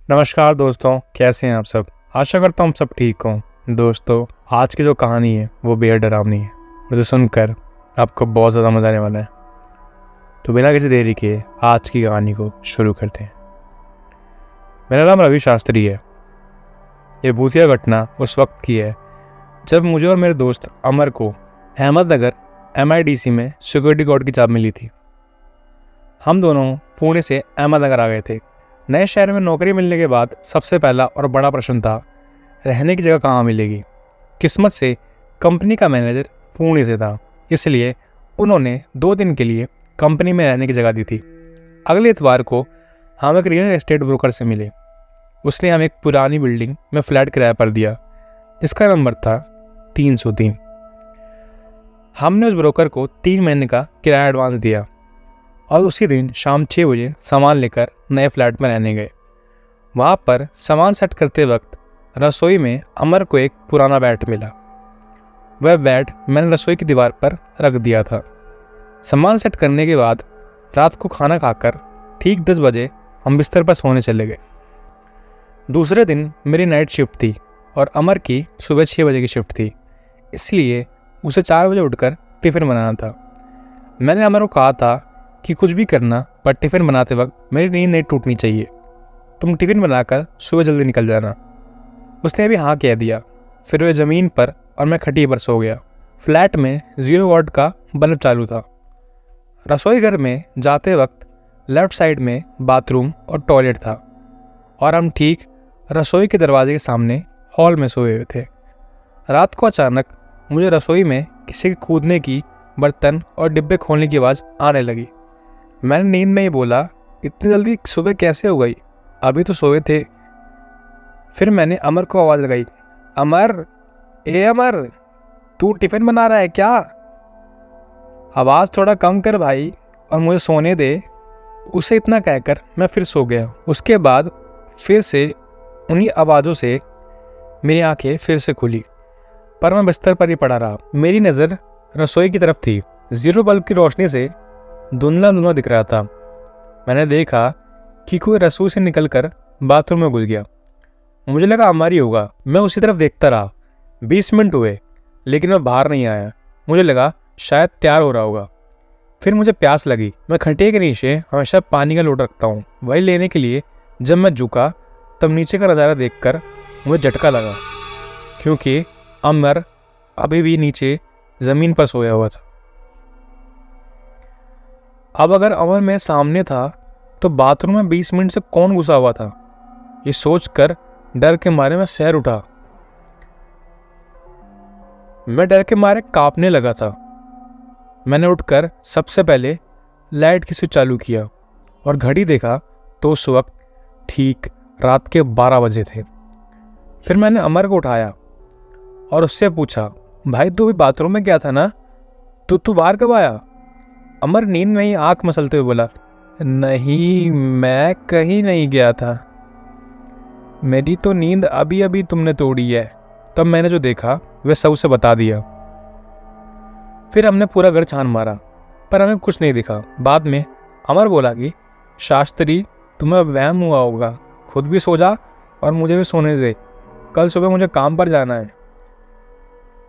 नमस्कार दोस्तों, कैसे हैं आप सब। आशा करता हूँ आप सब ठीक हों। दोस्तों, आज की जो कहानी है वो बेहद डरावनी है। मुझे सुनकर आपको बहुत ज़्यादा मज़ा आने वाला है। तो बिना किसी देरी के आज की कहानी को शुरू करते हैं। मेरा नाम रवि शास्त्री है। ये भूतिया घटना उस वक्त की है जब मुझे और मेरे दोस्त अमर को अहमदनगर MIDC में सिक्योरिटी गार्ड की जॉब मिली थी। हम दोनों पुणे से अहमदनगर आ गए थे। नए शहर में नौकरी मिलने के बाद सबसे पहला और बड़ा प्रश्न था, रहने की जगह कहाँ मिलेगी। किस्मत से कंपनी का मैनेजर पुणे से था, इसलिए उन्होंने 2 दिन के लिए कंपनी में रहने की जगह दी थी। अगले इतवार को हम एक रियल एस्टेट ब्रोकर से मिले। उसने हमें एक पुरानी बिल्डिंग में फ्लैट किराए पर दिया जिसका नंबर था 303। हमने उस ब्रोकर को 3 महीने का किराया एडवांस दिया और उसी दिन शाम 6 बजे सामान लेकर नए फ्लैट में रहने गए। वहाँ पर सामान सेट करते वक्त रसोई में अमर को एक पुराना बैट मिला। वह बैट मैंने रसोई की दीवार पर रख दिया था। सामान सेट करने के बाद रात को खाना खाकर ठीक 10 बजे हम बिस्तर पर सोने चले गए। दूसरे दिन मेरी नाइट शिफ्ट थी और अमर की सुबह 6 बजे की शिफ्ट थी, इसलिए उसे 4 बजे उठकर टिफ़िन बनाना था। मैंने अमर को कहा था कि कुछ भी करना पर टिफ़िन बनाते वक्त मेरी नींद नहीं टूटनी चाहिए। तुम टिफ़िन बनाकर सुबह जल्दी निकल जाना। उसने भी हाँ कह दिया। फिर वह ज़मीन पर और मैं खटिया पर सो गया। फ्लैट में 0 वाट का बल्ब चालू था। रसोई घर में जाते वक्त लेफ़्ट साइड में बाथरूम और टॉयलेट था और हम ठीक रसोई के दरवाजे के सामने हॉल में सोए हुए थे। रात को अचानक मुझे रसोई में किसी के कूदने की, बर्तन और डिब्बे खोलने की आवाज़ आने लगी। मैंने नींद में ही बोला, इतनी जल्दी सुबह कैसे हो गई, अभी तो सोए थे। फिर मैंने अमर को आवाज़ लगाई, अमर, ए अमर, तू टिफ़िन बना रहा है क्या? आवाज़ थोड़ा कम कर भाई और मुझे सोने दे। उसे इतना कहकर मैं फिर सो गया। उसके बाद फिर से उन्हीं आवाज़ों से मेरी आंखें फिर से खुली, पर मैं बिस्तर पर ही पड़ा रहा। मेरी नज़र रसोई की तरफ थी। 0 बल्ब की रोशनी से धुंधला धुंधला दिख रहा था। मैंने देखा कि कोई रसोई से निकलकर बाथरूम में घुस गया। मुझे लगा अमर ही होगा। मैं उसी तरफ देखता रहा। 20 मिनट हुए लेकिन वह बाहर नहीं आया। मुझे लगा शायद तैयार हो रहा होगा। फिर मुझे प्यास लगी। मैं खटिया के नीचे हमेशा पानी का लोटा रखता हूँ। वही लेने के लिए जब मैं झुका तब नीचे का नज़ारा देखकर मुझे झटका लगा, क्योंकि अमर अभी भी नीचे ज़मीन पर सोया हुआ था। अब अगर अमर मेरे सामने था तो बाथरूम में 20 मिनट से कौन घुसा हुआ था, ये सोचकर डर के मारे मैं सैर उठा। मैं डर के मारे कांपने लगा था। मैंने उठकर सबसे पहले लाइट की स्विच चालू किया और घड़ी देखा तो उस वक्त ठीक रात के 12 बजे थे। फिर मैंने अमर को उठाया और उससे पूछा, भाई तू भी बाथरूम में गया था ना, तू बाहर कब आया? अमर नींद में ही आंख मसलते हुए बोला, नहीं मैं कहीं नहीं गया था, मेरी तो नींद अभी अभी तुमने तोड़ी है। तब मैंने जो देखा वह सब उसे बता दिया। फिर हमने पूरा घर छान मारा पर हमें कुछ नहीं दिखा। बाद में अमर बोला कि शास्त्री तुम्हें वहम हुआ होगा, खुद भी सो जा और मुझे भी सोने दे, कल सुबह मुझे काम पर जाना है।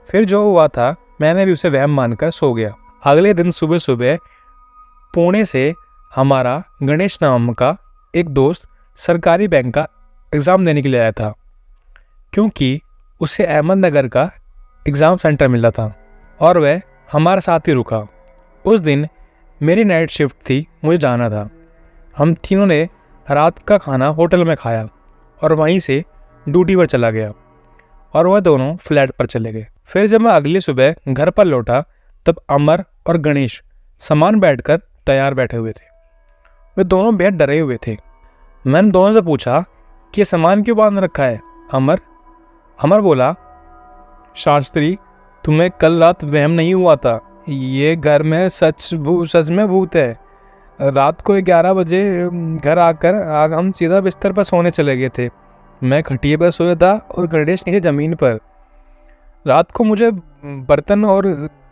फिर जो हुआ था मैंने भी उसे वहम मानकर सो गया। अगले दिन सुबह सुबह पुणे से हमारा गणेश नाम का एक दोस्त सरकारी बैंक का एग्ज़ाम देने के लिए आया था, क्योंकि उसे अहमदनगर का एग्ज़ाम सेंटर मिला था और वह हमारे साथ ही रुका। उस दिन मेरी नाइट शिफ्ट थी, मुझे जाना था। हम तीनों ने रात का खाना होटल में खाया और वहीं से ड्यूटी पर चला गया और वह दोनों फ्लैट पर चले गए। फिर जब मैं अगली सुबह घर पर लौटा तब अमर और गणेश सामान बैठकर तैयार बैठे हुए थे। वे दोनों बेहद डरे हुए थे। मैंने दोनों से पूछा कि ये सामान क्यों बांध रखा है? अमर बोला, शास्त्री तुम्हें कल रात वहम नहीं हुआ था, ये घर में सच में भूत है। रात को 11 बजे घर आकर हम सीधा बिस्तर पर सोने चले गए थे। मैं खटिया पर सोया था और गणेश नीचे ज़मीन पर। रात को मुझे बर्तन और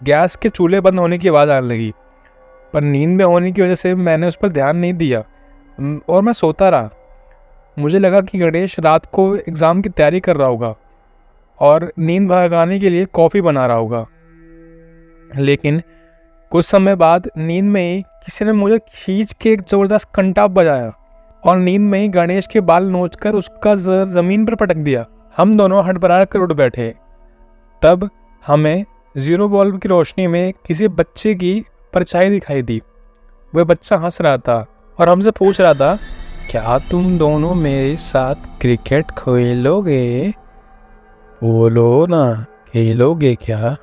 गैस के चूल्हे बंद होने की आवाज़ आने लगी, पर नींद में होने की वजह से मैंने उस पर ध्यान नहीं दिया और मैं सोता रहा। मुझे लगा कि गणेश रात को एग्ज़ाम की तैयारी कर रहा होगा और नींद भगाने के लिए कॉफ़ी बना रहा होगा। लेकिन कुछ समय बाद नींद में ही किसी ने मुझे खींच के एक ज़बरदस्त कंटाप बजाया और नींद में ही गणेश के बाल नोचकर उसका जर ज़मीन पर पटक दिया। हम दोनों हड़बड़ा कर उठ बैठे। तब हमें जीरो बल्ब की रोशनी में किसी बच्चे की परछाई दिखाई दी। वह बच्चा हंस रहा था और हमसे पूछ रहा था, क्या तुम दोनों मेरे साथ क्रिकेट खेलोगे? बोलो ना, खेलोगे क्या?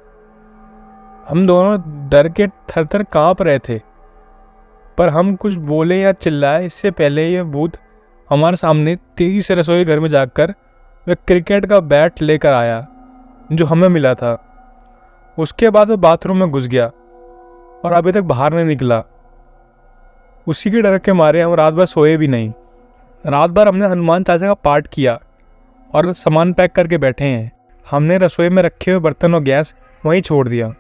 हम दोनों डर के थर-थर काँप रहे थे, पर हम कुछ बोले या चिल्लाए इससे पहले ये भूत हमारे सामने तेजी से रसोई घर में जाकर वह क्रिकेट का बैट लेकर आया जो हमें मिला था। उसके बाद वह बाथरूम में घुस गया और अभी तक बाहर नहीं निकला। उसी के डर के मारे हम रात भर सोए भी नहीं। रात भर हमने हनुमान चालीसा का पाठ किया और सामान पैक करके बैठे हैं। हमने रसोई में रखे हुए बर्तन और गैस वहीं छोड़ दिया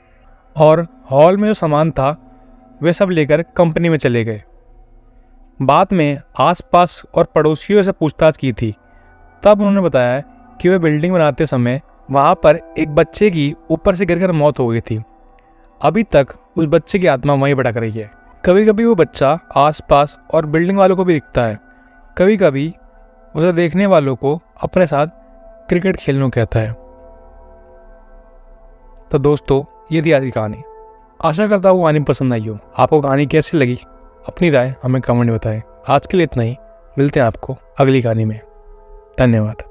और हॉल में जो सामान था वे सब लेकर कंपनी में चले गए। बाद में आसपास और पड़ोसियों से पूछताछ की थी, तब उन्होंने बताया कि वे बिल्डिंग बनाते समय वहाँ पर एक बच्चे की ऊपर से गिरकर मौत हो गई थी। अभी तक उस बच्चे की आत्मा वहीं भटक रही है। कभी कभी वो बच्चा आसपास और बिल्डिंग वालों को भी दिखता है। कभी कभी उसे देखने वालों को अपने साथ क्रिकेट खेलने को कहता है। तो दोस्तों, ये थी आज की कहानी। आशा करता हूँ कहानी पसंद आई हो। आपको कहानी कैसी लगी अपनी राय हमें कमेंट में बताएं। आज के लिए इतना ही, मिलते हैं आपको अगली कहानी में। धन्यवाद।